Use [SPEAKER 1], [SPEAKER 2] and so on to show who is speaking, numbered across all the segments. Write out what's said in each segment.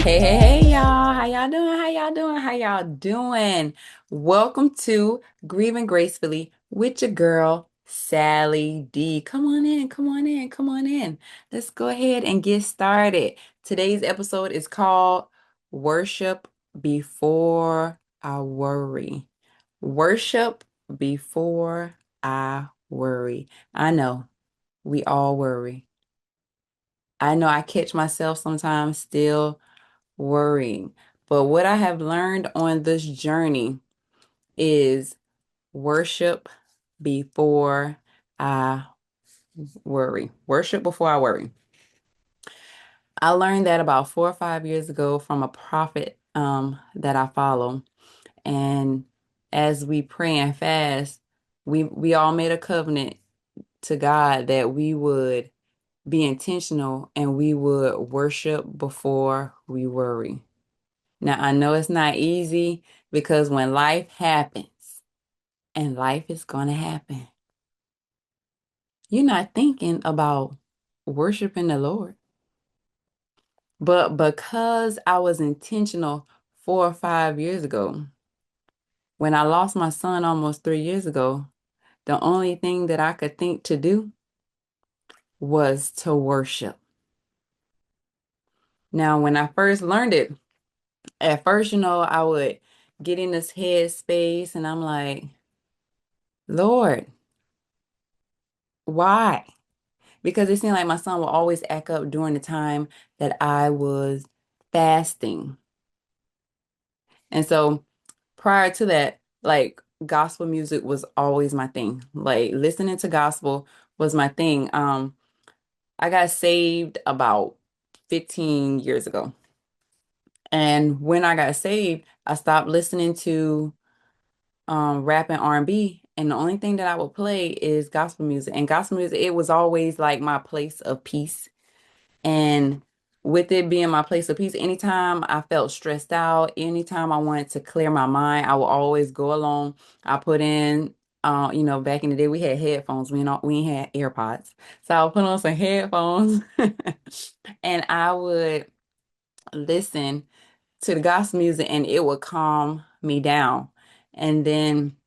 [SPEAKER 1] Hey, y'all. How y'all doing? How y'all doing? How y'all doing? Welcome to Grieving Gracefully with your girl, Sally D. Come on in, come on in, come on in. Let's go ahead and get started. Today's episode is called Worship Before I Worry. Worship Before I Worry. I know we all worry. I know I catch myself sometimes still worrying. But what I have learned on this journey is worship before I worry. Worship before I worry. I learned that about 4 or 5 years ago from a prophet that I follow. And as we pray and fast, we all made a covenant to God that we would be intentional and we would worship before we worry. Now, I know it's not easy because when life happens, and life is going to happen, you're not thinking about worshiping the Lord. But because I was intentional 4 or 5 years ago, when I lost my son almost 3 years ago, the only thing that I could think to do was to worship. Now, when I first learned it, at first, I would get in this head space and I'm like, Lord, why? Because it seemed like my son would always act up during the time that I was fasting. And so prior to that, like gospel music was always my thing. Like listening to gospel was my thing. I got saved about 15 years ago. And when I got saved, I stopped listening to rap and R&B. And the only thing that I would play is gospel music. And gospel music, it was always like my place of peace. And with it being my place of peace, anytime I felt stressed out, anytime I wanted to clear my mind, I would always go along. I put in, back in the day we had headphones. We ain't had AirPods, so I would put on some headphones, and I would listen to the gospel music, and it would calm me down. And then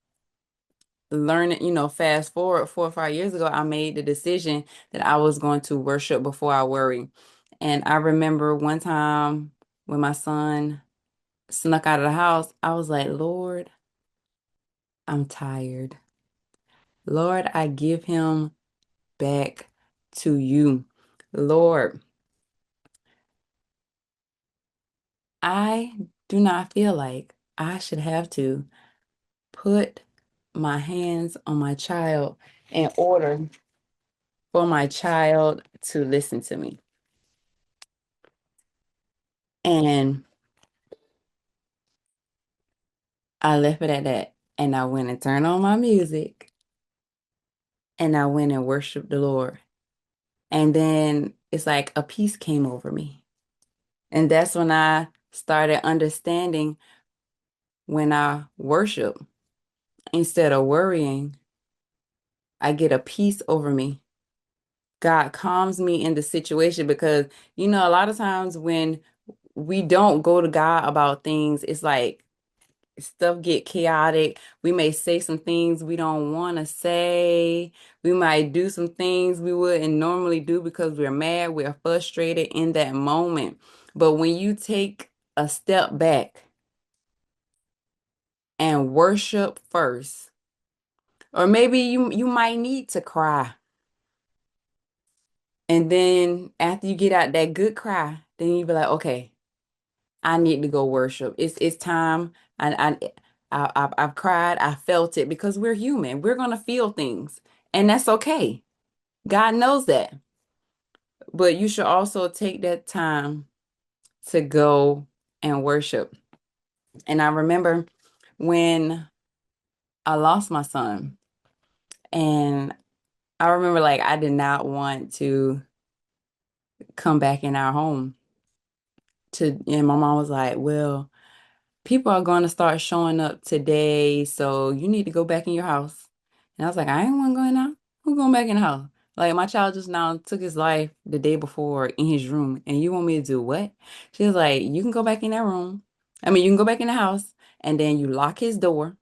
[SPEAKER 1] learning, fast forward 4 or 5 years ago, I made the decision that I was going to worship before I worry. And I remember one time when my son snuck out of the house, I was like, Lord, I'm tired. Lord, I give him back to you. Lord, I do not feel like I should have to put my hands on my child in order for my child to listen to me. And I left it at that. And I went and turned on my music and I went and worshiped the Lord. And then it's like a peace came over me. And that's when I started understanding when I worship, instead of worrying, I get a peace over me. God calms me in the situation because, a lot of times when we don't go to God about things, it's like stuff get chaotic. We may say some things we don't want to say. We might do some things we wouldn't normally do because we're mad, we're frustrated in that moment. But when you take a step back and worship first, or maybe you might need to cry. And then after you get out that good cry, then you be like, okay, I need to go worship. It's time. I've cried. I felt it because we're human. We're gonna feel things, and that's okay. God knows that. But you should also take that time to go and worship. And I remember when I lost my son, and I remember like I did not want to come back in our home. And my mom was like, "Well, people are going to start showing up today, so you need to go back in your house." And I was like, I ain't want to go in now. Who going back in the house? Like my child just now took his life the day before in his room, and you want me to do what? She was like, you can go back in that room. I mean, you can go back in the house, and then you lock his door.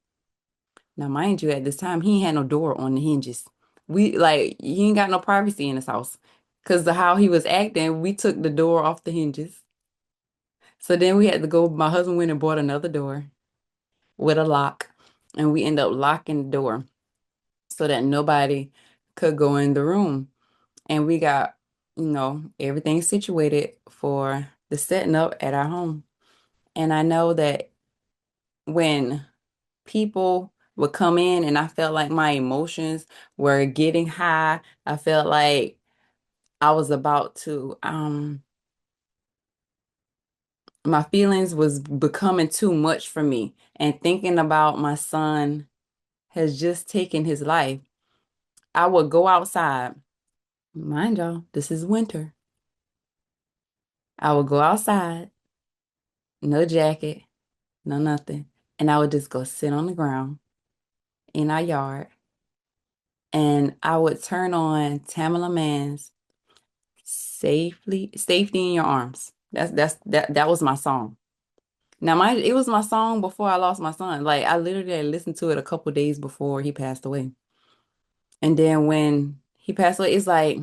[SPEAKER 1] Now, mind you, at this time, he ain't had no door on the hinges. We like he ain't got no privacy in his house. Because of how he was acting, we took the door off the hinges. So then we had to go, my husband went and bought another door with a lock, and we end up locking the door so that nobody could go in the room. And we got, everything situated for the setting up at our home. And I know that when people would come in and I felt like my emotions were getting high, I felt like I was about to, my feelings was becoming too much for me. And thinking about my son has just taken his life. I would go outside. Mind y'all, this is winter. I would go outside, no jacket, no nothing. And I would just go sit on the ground in our yard. And I would turn on Tamala Mann's Safety in Your Arms. That was my song. Now it was my song before I lost my son. Like I literally had listened to it a couple days before he passed away. And then when he passed away, it's like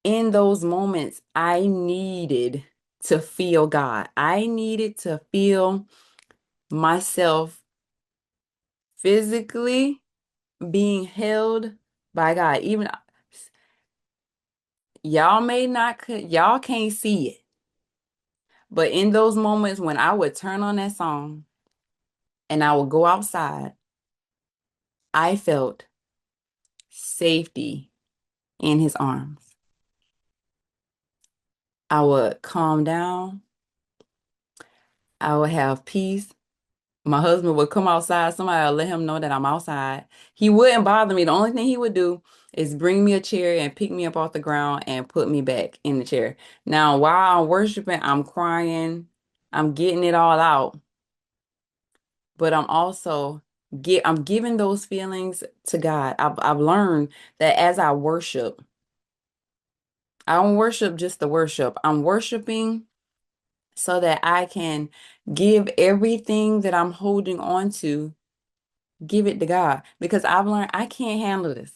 [SPEAKER 1] in those moments, I needed to feel God. I needed to feel myself physically being held by God. Even y'all can't see it. But in those moments when I would turn on that song and I would go outside, I felt safety in his arms. I would calm down. I would have peace. My husband would come outside. Somebody would let him know that I'm outside. He wouldn't bother me. The only thing he would do is bring me a chair and pick me up off the ground and put me back in the chair. Now, while I'm worshiping, I'm crying. I'm getting it all out. But I'm giving those feelings to God. I've learned that as I worship, I don't worship just to worship. I'm worshiping so that I can give everything that I'm holding on to, give it to God. Because I've learned I can't handle this.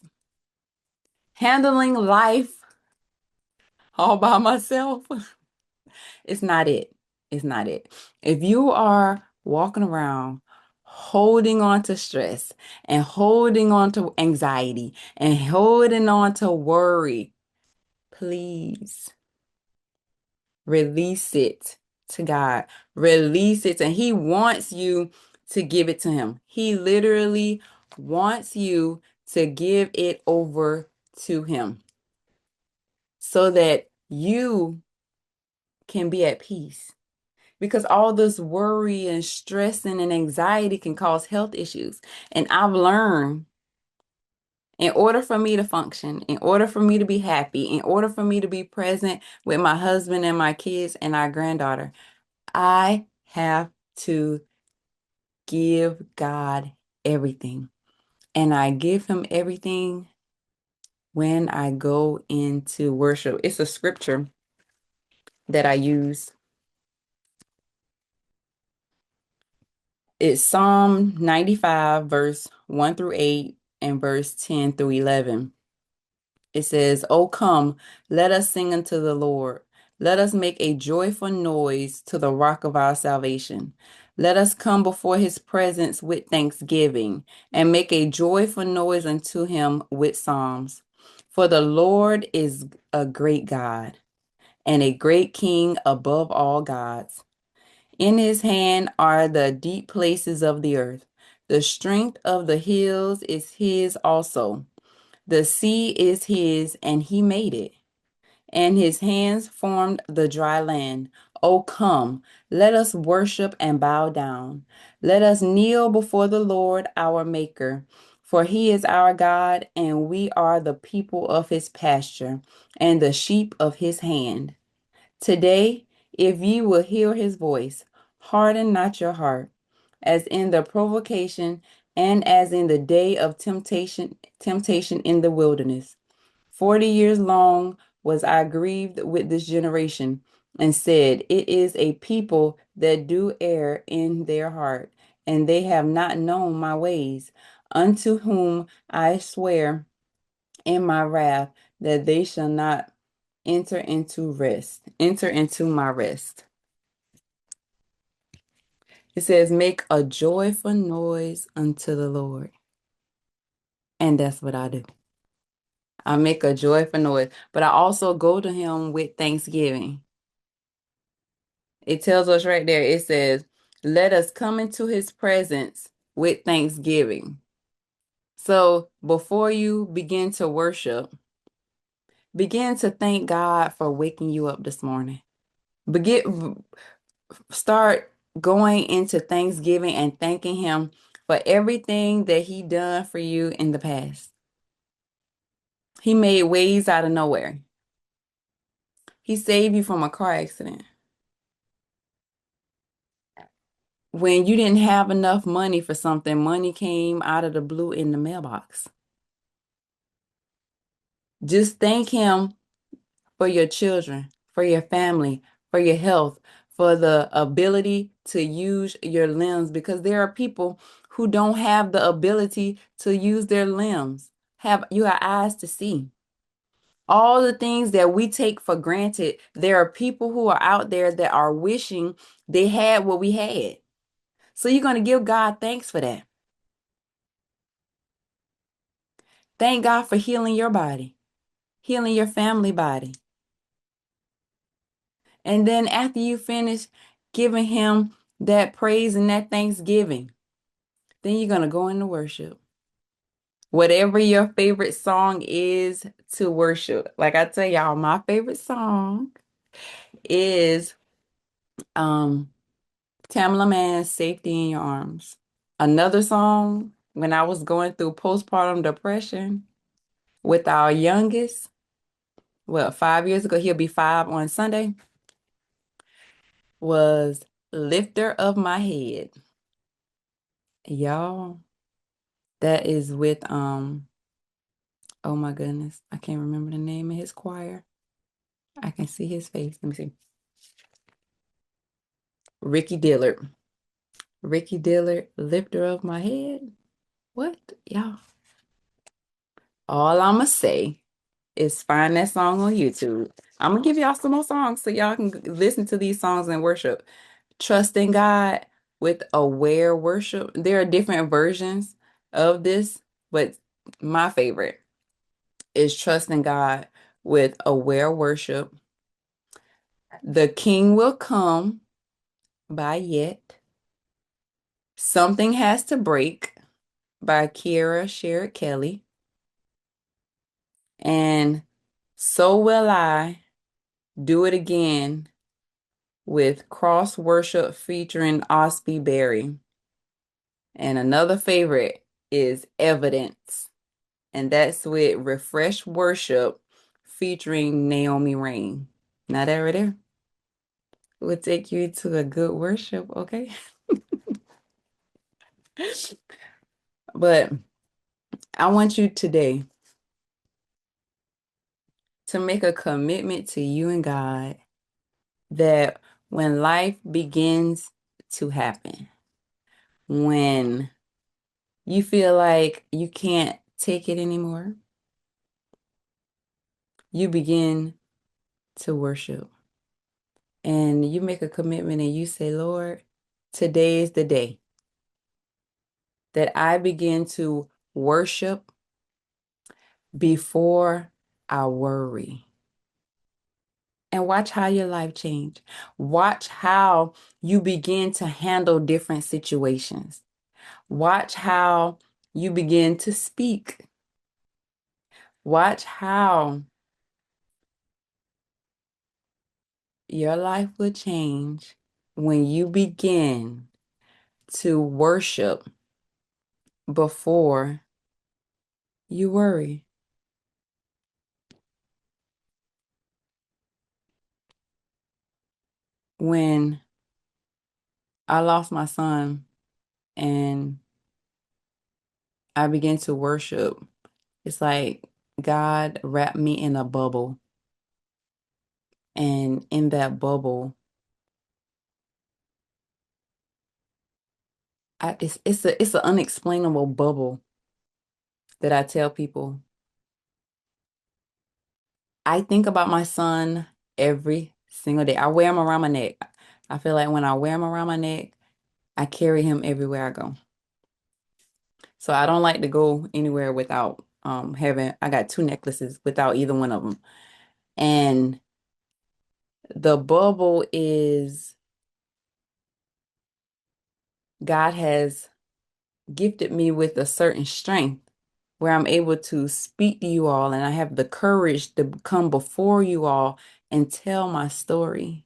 [SPEAKER 1] Handling life all by myself, it's not it. It's not it. If you are walking around holding on to stress and holding on to anxiety and holding on to worry, please release it to God. Release it. And He wants you to give it to Him. He literally wants you to give it over to Him so that you can be at peace. Because all this worry and stressing and anxiety can cause health issues. And I've learned in order for me to function, in order for me to be happy, in order for me to be present with my husband and my kids and our granddaughter, I have to give God everything. And I give Him everything when I go into worship. It's a scripture that I use. It's Psalm 95, verse 1 through 8, and verse 10 through 11. It says, "O come, let us sing unto the Lord. Let us make a joyful noise to the rock of our salvation. Let us come before his presence with thanksgiving and make a joyful noise unto him with psalms. For the Lord is a great God and a great King above all gods. In his hand are the deep places of the earth. The strength of the hills is his also. The sea is his, and he made it, and his hands formed the dry land. O come, let us worship and bow down. Let us kneel before the Lord our Maker, for he is our God, and we are the people of his pasture, and the sheep of his hand. Today, if ye will hear his voice, harden not your heart, as in the provocation and as in the day of temptation in the wilderness. 40 years long was I grieved with this generation, and said, it is a people that do err in their heart, and they have not known my ways, unto whom I swear in my wrath that they shall not enter into my rest. It says, make a joyful noise unto the Lord. And that's what I do. I make a joyful noise, but I also go to him with thanksgiving. It tells us right there, it says, let us come into his presence with thanksgiving. So before you begin to worship, begin to thank God for waking you up this morning. Start going into Thanksgiving and thanking him for everything that he done for you in the past. He made ways out of nowhere. He saved you from a car accident. When you didn't have enough money for something, money came out of the blue in the mailbox. Just thank him for your children, for your family, for your health, for the ability to use your limbs, because there are people who don't have the ability to use their limbs. You have eyes to see. All the things that we take for granted, there are people who are out there that are wishing they had what we had. So you're going to give God thanks for that. Thank God for healing your body, healing your family body. And then after you finish giving him that praise and that thanksgiving, then you're going to go into worship. Whatever your favorite song is to worship. Like I tell y'all, my favorite song is Tamala Mann's Safety in Your Arms. Another song, when I was going through postpartum depression with our youngest, well, 5 years ago, he'll be 5 on Sunday, was Lifter of My Head. Y'all, that is with oh my goodness, I can't remember the name of his choir. I can see his face. Let me see. Ricky Dillard. Ricky Dillard, Lifter of My Head. What? Y'all. All I'ma say is find that song on YouTube. I'm gonna give y'all some more songs so y'all can listen to these songs and worship. Trust in God with aware worship. There are different versions of this, but my favorite is trusting God with aware worship. The King Will Come by Yet. Something Has to Break by Kiera Sherritt Kelly. And So Will I Do It Again with Cross Worship featuring Osby Berry. And another favorite is Evidence. And that's with Refresh Worship featuring Naomi Rain. Now that right there will take you to a good worship, okay? But I want you today to make a commitment to you and God that when life begins to happen, when you feel like you can't take it anymore, you begin to worship. And you make a commitment and you say, Lord, today is the day that I begin to worship before I worry. And watch how your life change. Watch how you begin to handle different situations. Watch how you begin to speak. Watch how your life will change when you begin to worship before you worry. When I lost my son and I began to worship. It's like God wrapped me in a bubble. And in that bubble, it's an unexplainable bubble that I tell people. I think about my son every single day. I wear him around my neck. I feel like when I wear him around my neck, I carry him everywhere I go. So I don't like to go anywhere without having I got two necklaces without either one of them. And the bubble is God has gifted me with a certain strength where I'm able to speak to you all and I have the courage to come before you all and tell my story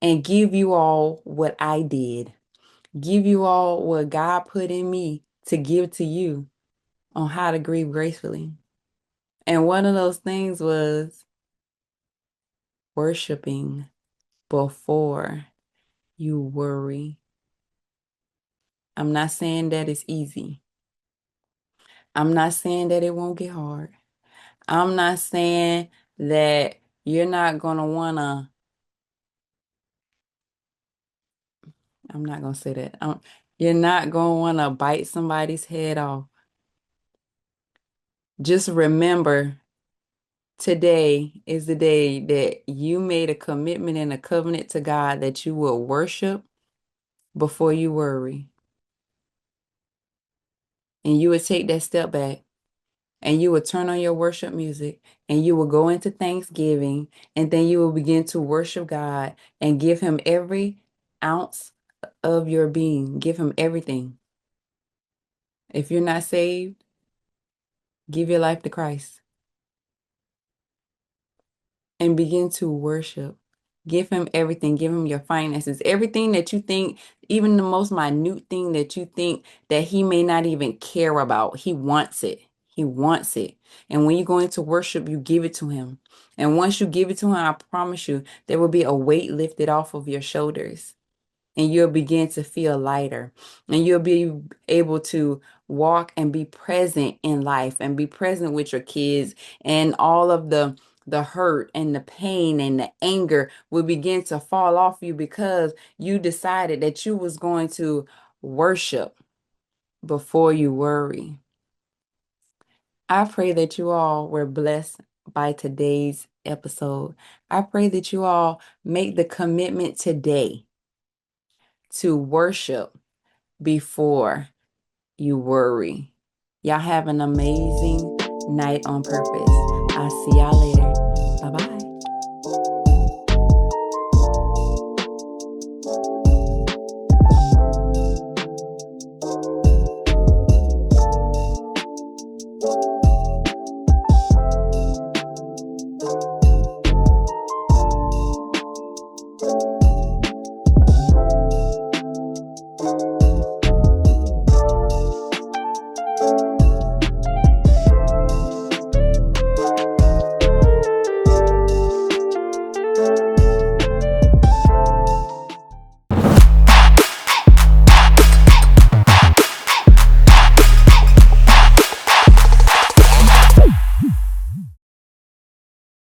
[SPEAKER 1] and give you all what I did, give you all what God put in me to give to you on how to grieve gracefully. And one of those things was worshiping before you worry. I'm not saying that it's easy. I'm not saying that it won't get hard. I'm not saying that you're not going to want to, I'm not going to say that. You're not going to want to bite somebody's head off. Just remember, today is the day that you made a commitment and a covenant to God that you will worship before you worry. And you would take that step back and you would turn on your worship music and you will go into Thanksgiving and then you will begin to worship God and give him every ounce of your being. Give him everything. If you're not saved, give your life to Christ and begin to worship. Give him everything. Give him your finances. Everything that you think, even the most minute thing that you think that he may not even care about. He wants it. He wants it. And when you go into worship, you give it to him. And once you give it to him, I promise you, there will be a weight lifted off of your shoulders. And you'll begin to feel lighter. And you'll be able to walk and be present in life and be present with your kids and all of the hurt and the pain and the anger will begin to fall off you because you decided that you was going to worship before you worry. I pray that you all were blessed by today's episode. I pray that you all make the commitment today to worship before you worry. Y'all have an amazing night on purpose. I'll see y'all later.